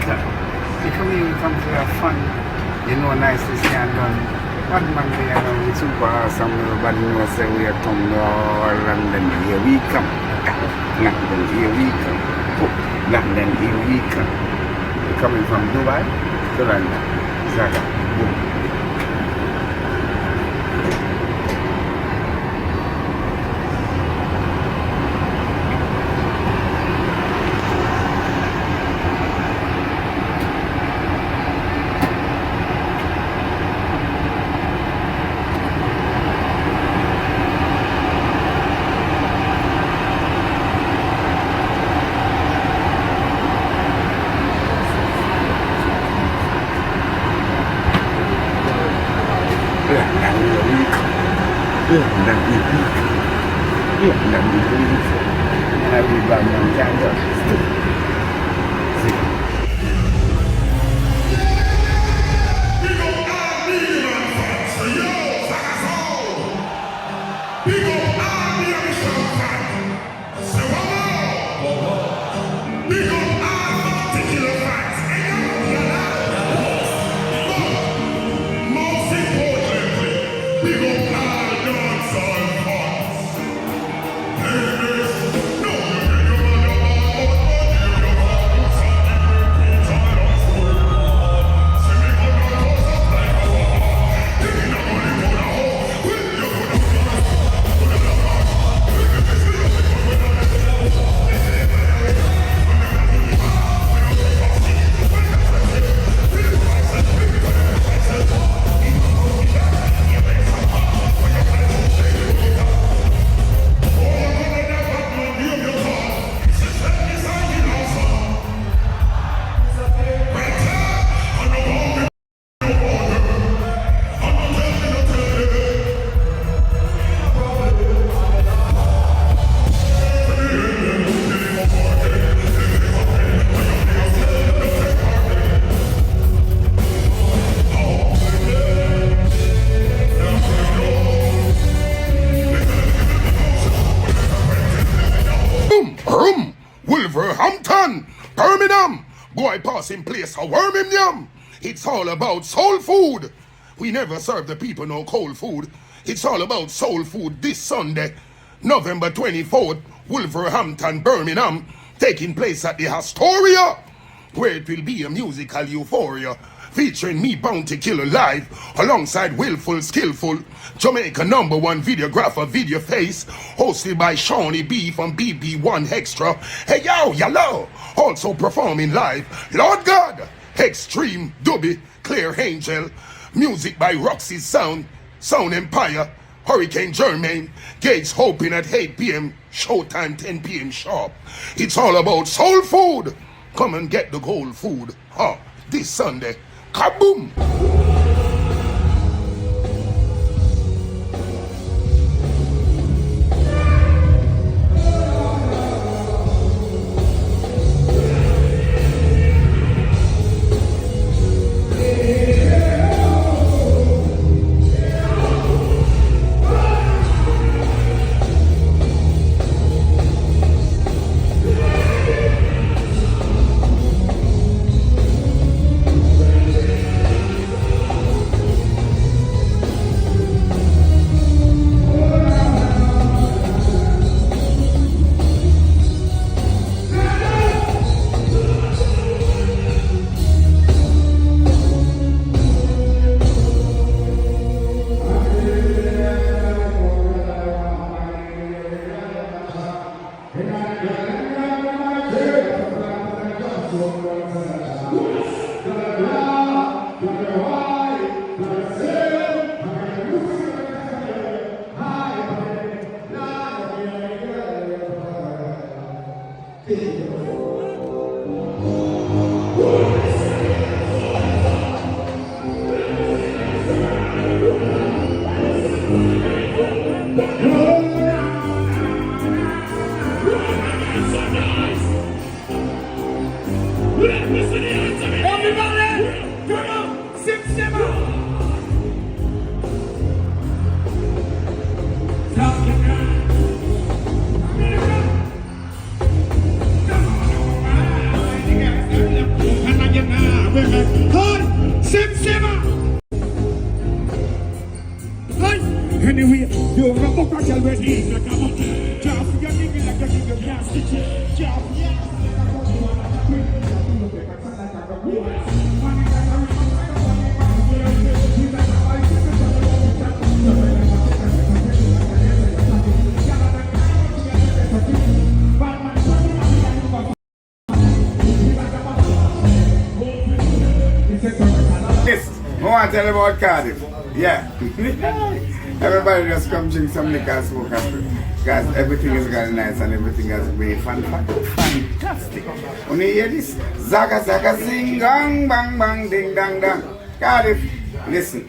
weaker. The community come to have fun. You know, nicely stand done. One man we are with super awesome. Everybody knows that we are from London. Here we come. London, here we come. Oh, London, here we come. We're coming from Dubai to London. Zaga. Boom. Wolverhampton, Birmingham, boy passing place, a worm him yum. It's all about soul food. We never serve the people no cold food. It's all about soul food this Sunday, November 24th, Wolverhampton, Birmingham, taking place at the Astoria, where it will be a musical euphoria, featuring me, Bounty Killer, live, alongside Willful, Skillful, Jamaica #1 videographer, Video Face, hosted by Shawnee B from BB1 Extra. Hey yo, yellow, also performing live, Lord God, Extreme, Dubby, Clear Angel, music by Roxy Sound, Sound Empire, Hurricane Germain, Gates Hoping at 8 p.m., showtime 10 p.m. sharp. It's all about soul food. Come and get the gold food, this Sunday. Kaboom! Yes, I want to tell you about Cardiff. Yeah. Everybody just come drink some liquor and smoke after. Because everything is very nice and everything is very fantastic. When you hear this, zaga zaga zing gang bang bang ding dang dang. Cardiff, listen.